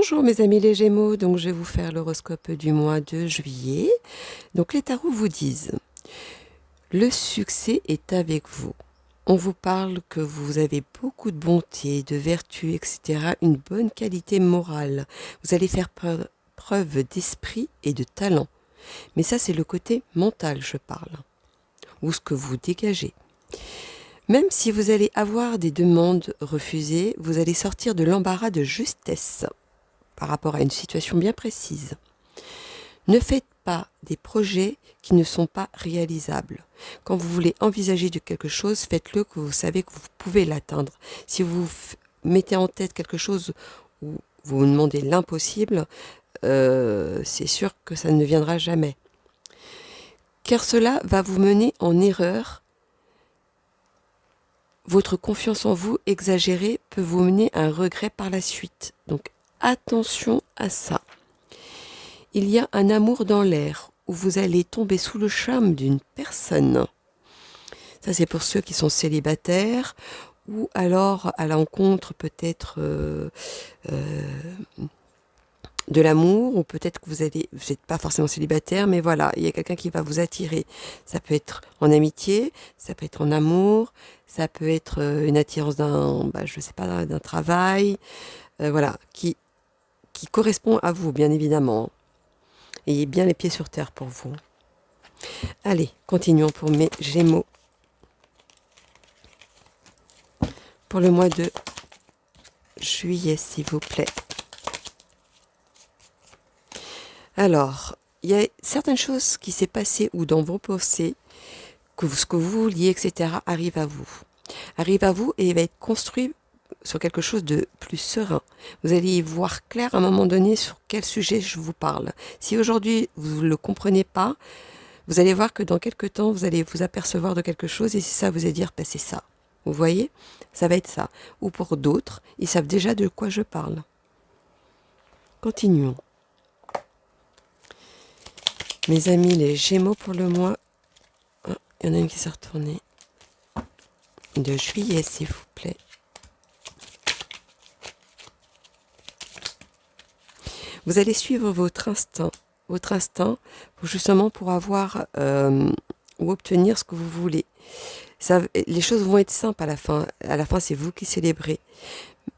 Bonjour mes amis les Gémeaux, donc je vais vous faire l'horoscope du mois de juillet. Donc les tarots vous disent, le succès est avec vous. On vous parle que vous avez beaucoup de bonté, de vertu, etc. Une bonne qualité morale. Vous allez faire preuve d'esprit et de talent. Mais ça c'est le côté mental je parle, ou ce que vous dégagez. Même si vous allez avoir des demandes refusées, vous allez sortir de l'embarras de justesse par rapport à une situation bien précise. Ne faites pas des projets qui ne sont pas réalisables. Quand vous voulez envisager de quelque chose, faites-le que vous savez que vous pouvez l'atteindre. Si vous mettez en tête quelque chose où vous vous demandez l'impossible, c'est sûr que ça ne viendra jamais. Car cela va vous mener en erreur. Votre confiance en vous exagérée peut vous mener à un regret par la suite. Donc attention à ça. Il y a un amour dans l'air où vous allez tomber sous le charme d'une personne. Ça c'est pour ceux qui sont célibataires ou alors à l'encontre peut-être de l'amour, ou peut-être que vous n'êtes pas forcément célibataire, mais voilà, il y a quelqu'un qui va vous attirer. Ça peut être en amitié, ça peut être en amour, ça peut être une attirance je sais pas, d'un travail, voilà, qui correspond à vous, bien évidemment. Ayez bien les pieds sur terre pour vous. Allez, continuons pour mes Gémeaux. Pour le mois de juillet, s'il vous plaît. Alors, il y a certaines choses qui s'est passées ou dans vos pensées, que ce que vous vouliez, etc., arrive à vous. Arrive à vous et va être construit sur quelque chose de plus serein. Vous allez y voir clair à un moment donné sur quel sujet je vous parle. Si aujourd'hui vous ne le comprenez pas, vous allez voir que dans quelques temps, vous allez vous apercevoir de quelque chose et c'est ça, vous allez dire, c'est ça. Vous voyez? Ça va être ça. Ou pour d'autres, ils savent déjà de quoi je parle. Continuons. Mes amis, les Gémeaux pour le mois... Ah, il y en a une qui s'est retournée. De juillet, s'il vous plaît. Vous allez suivre votre instinct justement pour avoir ou obtenir ce que vous voulez. Ça, les choses vont être simples à la fin. À la fin, c'est vous qui célébrez.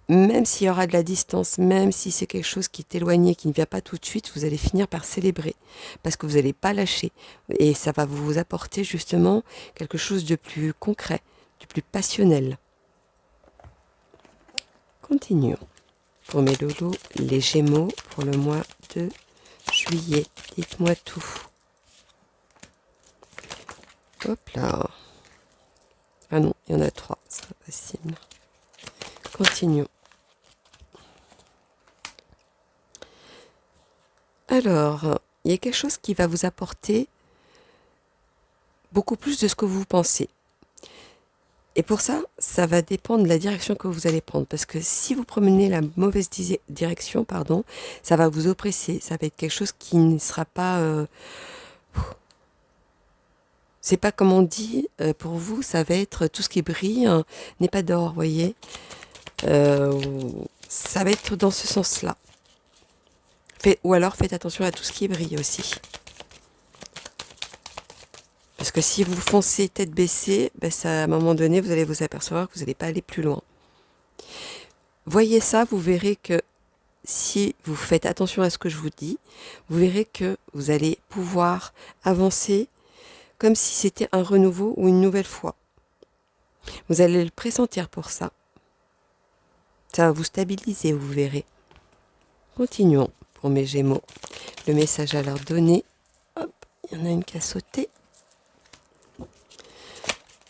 Même s'il y aura de la distance, même si c'est quelque chose qui est éloigné, qui ne vient pas tout de suite, vous allez finir par célébrer. Parce que vous n'allez pas lâcher. Et ça va vous apporter justement quelque chose de plus concret, de plus passionnel. Continuons. Pour mes loulous, les Gémeaux, pour le mois de juillet. Dites-moi tout. Hop là. Ah non, il y en a 3, c'est pas possible. Continuons. Alors, il y a quelque chose qui va vous apporter beaucoup plus de ce que vous pensez. Et pour ça, ça va dépendre de la direction que vous allez prendre. Parce que si vous prenez la mauvaise direction, ça va vous oppresser. Ça va être quelque chose qui ne sera pas... c'est pas comme on dit, pour vous, ça va être tout ce qui brille n'est pas d'or, vous voyez. Ça va être dans ce sens-là. Ou alors faites attention à tout ce qui brille aussi. Parce que si vous foncez tête baissée, à un moment donné, vous allez vous apercevoir que vous n'allez pas aller plus loin. Voyez ça, vous verrez que si vous faites attention à ce que je vous dis, vous verrez que vous allez pouvoir avancer comme si c'était un renouveau ou une nouvelle fois. Vous allez le pressentir pour ça. Ça va vous stabiliser, vous verrez. Continuons pour mes Gémeaux. Le message à leur donner. Hop, il y en a une qui a sauté.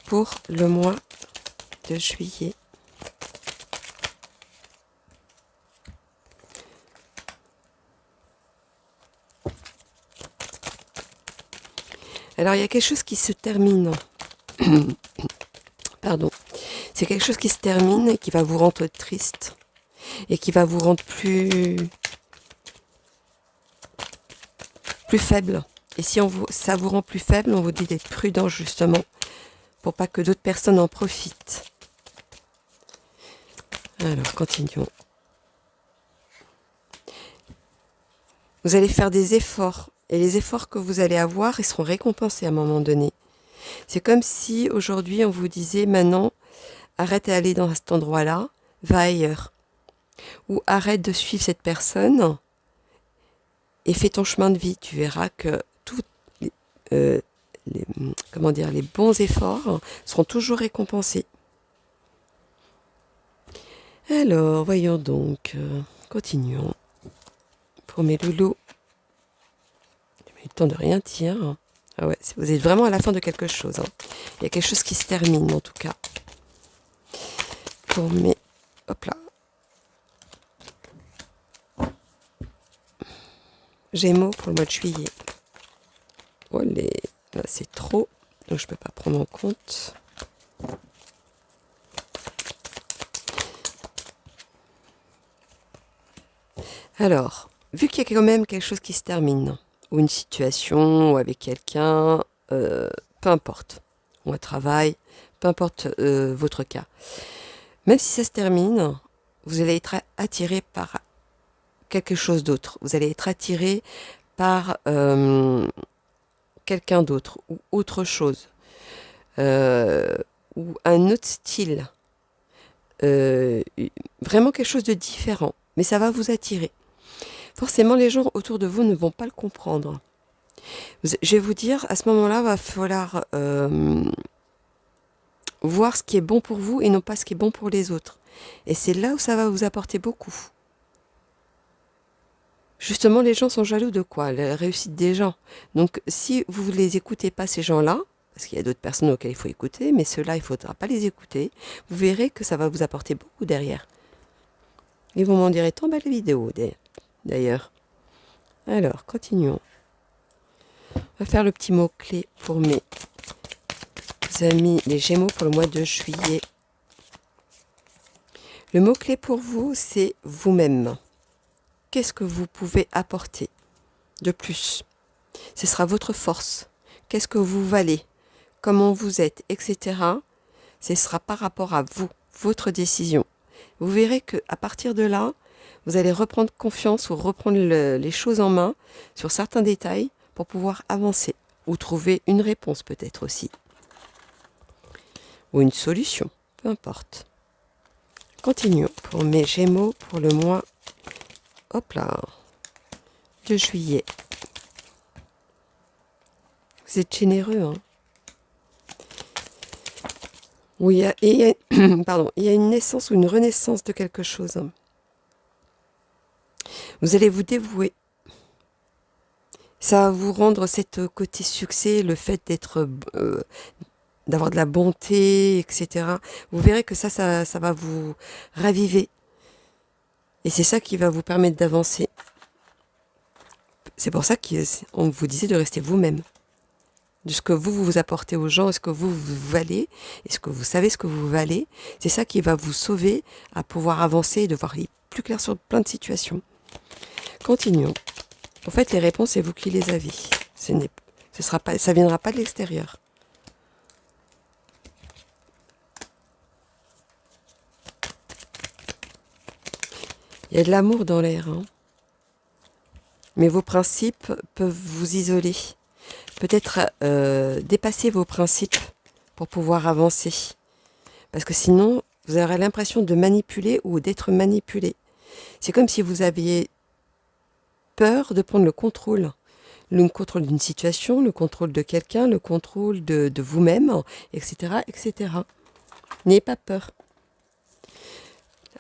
Pour le mois de juillet. Alors, il y a quelque chose qui se termine. Pardon. C'est quelque chose qui se termine et qui va vous rendre triste. Et qui va vous rendre plus faible. Et si ça vous rend plus faible, on vous dit d'être prudent justement. Pour pas que d'autres personnes en profitent. Alors, continuons. Vous allez faire des efforts. Et les efforts que vous allez avoir, ils seront récompensés à un moment donné. C'est comme si aujourd'hui on vous disait maintenant, arrête d'aller dans cet endroit-là, va ailleurs. Ou arrête de suivre cette personne et fais ton chemin de vie. Tu verras que tous euh, les bons efforts seront toujours récompensés. Alors, voyons donc. Continuons. Pour mes loulous. J'ai eu le temps de rien dire. Ah ouais, vous êtes vraiment à la fin de quelque chose. Il y a quelque chose qui se termine en tout cas. Pour mes... Hop là. Gémeaux pour le mois de juillet. Oh là c'est trop. Donc je ne peux pas prendre en compte. Alors, vu qu'il y a quand même quelque chose qui se termine, ou une situation, ou avec quelqu'un, peu importe, ou un travail, peu importe votre cas, même si ça se termine, vous allez être attiré par quelque chose d'autre. Vous allez être attiré par quelqu'un d'autre, ou autre chose, ou un autre style, vraiment quelque chose de différent, mais ça va vous attirer. Forcément, les gens autour de vous ne vont pas le comprendre. Je vais vous dire, à ce moment-là, il va falloir voir ce qui est bon pour vous et non pas ce qui est bon pour les autres. Et c'est là où ça va vous apporter beaucoup. Justement, les gens sont jaloux de quoi? La réussite des gens. Donc, si vous ne les écoutez pas, ces gens-là, parce qu'il y a d'autres personnes auxquelles il faut écouter, mais ceux-là, il ne faudra pas les écouter, vous verrez que ça va vous apporter beaucoup derrière. Et vous m'en direz tant belle vidéo, d'ailleurs. Alors, continuons. On va faire le petit mot-clé pour mes amis, les Gémeaux, pour le mois de juillet. Le mot-clé pour vous, c'est vous-même. Qu'est-ce que vous pouvez apporter de plus? Ce sera votre force. Qu'est-ce que vous valez? Comment vous êtes, etc. Ce sera par rapport à vous, votre décision. Vous verrez qu'à partir de là, vous allez reprendre confiance ou reprendre les choses en main sur certains détails pour pouvoir avancer ou trouver une réponse peut-être aussi. Ou une solution, peu importe. Continuons pour mes Gémeaux pour le mois, hop là, de juillet. Vous êtes généreux, hein. Oui, pardon, il y a une naissance ou une renaissance de quelque chose. Vous allez vous dévouer. Ça va vous rendre cette côté succès, le fait d'être, d'avoir de la bonté, etc. Vous verrez que ça va vous raviver. Et c'est ça qui va vous permettre d'avancer. C'est pour ça qu'on vous disait de rester vous-même. De ce que vous apportez aux gens, est-ce que vous valez, est-ce que vous savez ce que vous valez. C'est ça qui va vous sauver à pouvoir avancer et de voir plus clair sur plein de situations. Continuons. En fait, les réponses, c'est vous qui les avez. Ça ne viendra pas de l'extérieur. Il y a de l'amour dans l'air, hein. Mais vos principes peuvent vous isoler. Peut-être dépasser vos principes pour pouvoir avancer. Parce que sinon, vous aurez l'impression de manipuler ou d'être manipulé. C'est comme si vous aviez peur de prendre le contrôle d'une situation, le contrôle de quelqu'un, le contrôle de vous-même, etc., etc. N'ayez pas peur.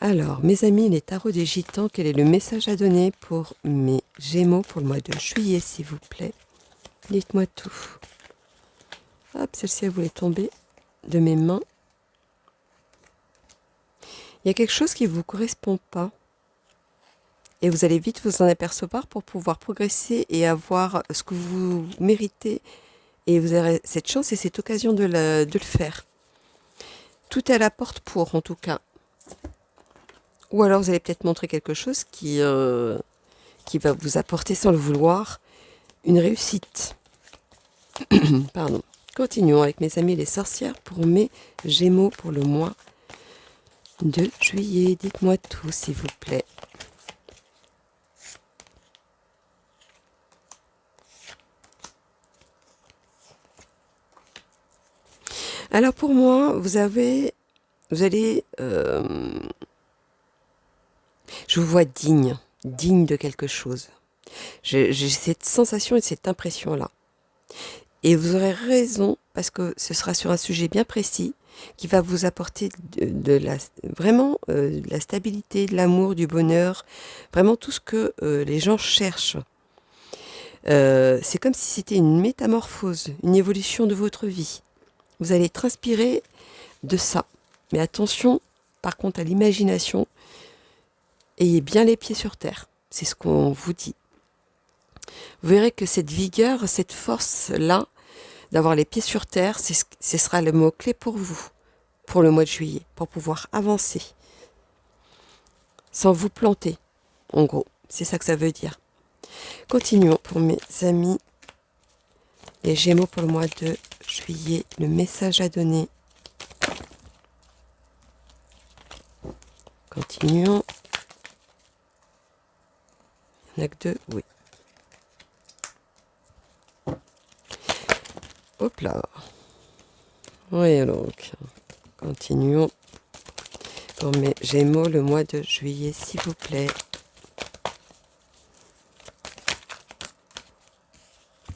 Alors, mes amis, les tarots des gitans, quel est le message à donner pour mes Gémeaux pour le mois de juillet, s'il vous plaît? Dites-moi tout. Hop, celle-ci, elle voulait tomber de mes mains. Il y a quelque chose qui ne vous correspond pas. Et vous allez vite vous en apercevoir pour pouvoir progresser et avoir ce que vous méritez. Et vous aurez cette chance et cette occasion de le faire. Tout est à la porte pour, en tout cas. Ou alors vous allez peut-être montrer quelque chose qui va vous apporter, sans le vouloir, une réussite. Pardon. Continuons avec mes amis les sorcières pour mes Gémeaux pour le mois de juillet. Dites-moi tout, s'il vous plaît. Alors pour moi, vous allez, je vous vois digne de quelque chose. J'ai cette sensation et cette impression-là. Et vous aurez raison, parce que ce sera sur un sujet bien précis, qui va vous apporter vraiment de la stabilité, de l'amour, du bonheur, vraiment tout ce que les gens cherchent. C'est comme si c'était une métamorphose, une évolution de votre vie. Vous allez transpirer de ça. Mais attention, par contre, à l'imagination, ayez bien les pieds sur terre. C'est ce qu'on vous dit. Vous verrez que cette vigueur, cette force-là, d'avoir les pieds sur terre, ce sera le mot-clé pour vous, pour le mois de juillet, pour pouvoir avancer, sans vous planter, en gros. C'est ça que ça veut dire. Continuons pour mes amis. Les Gémeaux pour le mois de juillet, le message à donner. Continuons. Il n'y en a que deux, oui. Hop là. Oui, donc, continuons. Pour mes Gémeaux, le mois de juillet, s'il vous plaît.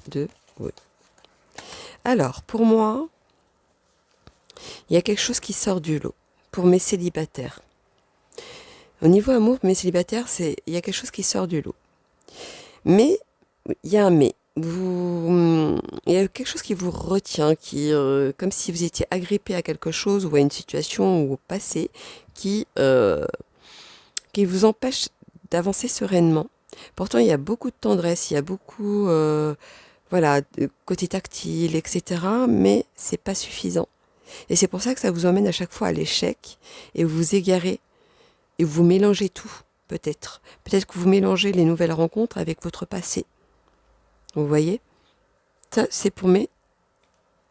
Deux, oui. Alors, pour moi, il y a quelque chose qui sort du lot. Pour mes célibataires. Au niveau amour, mes célibataires, il y a quelque chose qui sort du lot. Mais, il y a un mais. Il y a quelque chose qui vous retient, comme si vous étiez agrippé à quelque chose ou à une situation ou au passé qui vous empêche d'avancer sereinement. Pourtant, il y a beaucoup de tendresse, il y a beaucoup, voilà, de côté tactile, etc. Mais c'est pas suffisant. Et c'est pour ça que ça vous emmène à chaque fois à l'échec et vous vous égarez et vous mélangez tout, peut-être. Peut-être que vous mélangez les nouvelles rencontres avec votre passé. Vous voyez? Ça, c'est pour mes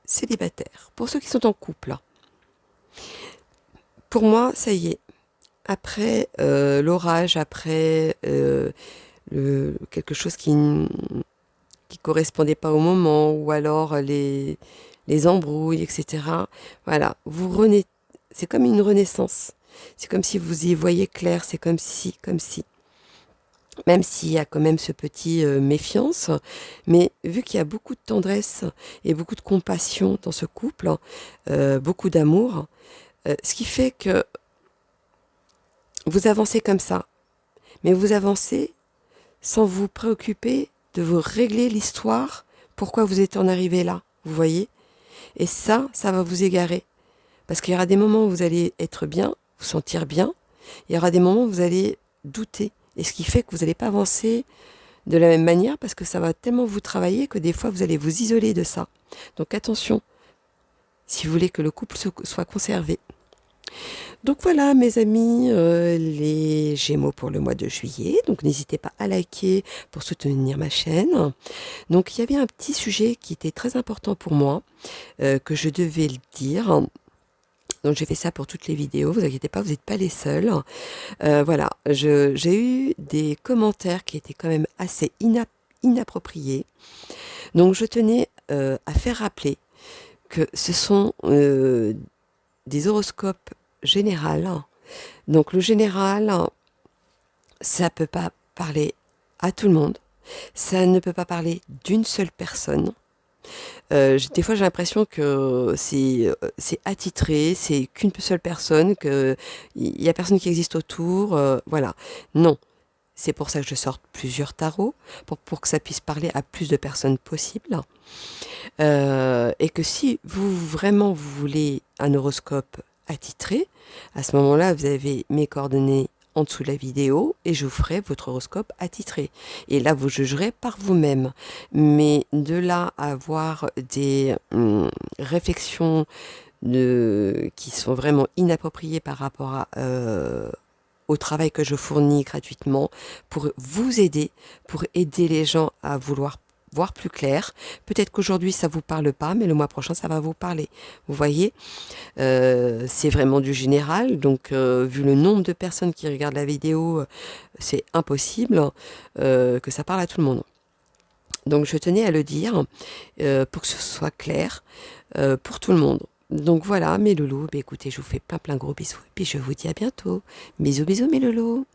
célibataires. Pour ceux qui sont en couple. Pour moi, ça y est. Après l'orage, après quelque chose qui correspondait pas au moment, ou alors les embrouilles, etc. Voilà, c'est comme une renaissance. C'est comme si vous y voyez clair, c'est comme si. Même s'il y a quand même ce petit méfiance, mais vu qu'il y a beaucoup de tendresse et beaucoup de compassion dans ce couple, beaucoup d'amour, ce qui fait que vous avancez comme ça, mais vous avancez sans vous préoccuper de vous régler l'histoire, pourquoi vous êtes en arrivé là, vous voyez? Et ça va vous égarer. Parce qu'il y aura des moments où vous allez être bien, vous sentir bien, il y aura des moments où vous allez douter. Et ce qui fait que vous n'allez pas avancer de la même manière parce que ça va tellement vous travailler que des fois vous allez vous isoler de ça. Donc attention, si vous voulez que le couple soit conservé. Donc voilà mes amis, les Gémeaux pour le mois de juillet. Donc n'hésitez pas à liker pour soutenir ma chaîne. Donc il y avait un petit sujet qui était très important pour moi, que je devais le dire. Donc j'ai fait ça pour toutes les vidéos, vous inquiétez pas, vous n'êtes pas les seuls. Voilà, j'ai eu des commentaires qui étaient quand même assez inappropriés. Donc je tenais à faire rappeler que ce sont des horoscopes généraux. Donc le général, ça peut pas parler à tout le monde. Ça ne peut pas parler d'une seule personne. Des fois j'ai l'impression que c'est attitré, c'est qu'une seule personne, qu'il n'y a personne qui existe autour, voilà. Non, c'est pour ça que je sors plusieurs tarots, pour que ça puisse parler à plus de personnes possible. Et que si vraiment vous voulez un horoscope attitré, à ce moment-là vous avez mes coordonnées en dessous de la vidéo et je vous ferai votre horoscope attitré. Et là, vous jugerez par vous-même. Mais de là à avoir des réflexions qui sont vraiment inappropriées par rapport au travail que je fournis gratuitement pour vous aider, pour aider les gens à vouloir voir plus clair. Peut-être qu'aujourd'hui ça vous parle pas, mais le mois prochain ça va vous parler. Vous voyez, c'est vraiment du général, donc vu le nombre de personnes qui regardent la vidéo, c'est impossible que ça parle à tout le monde. Donc je tenais à le dire pour que ce soit clair pour tout le monde. Donc voilà, mes loulous, bah, écoutez, je vous fais plein plein gros bisous et puis je vous dis à bientôt. Bisous bisous mes loulous.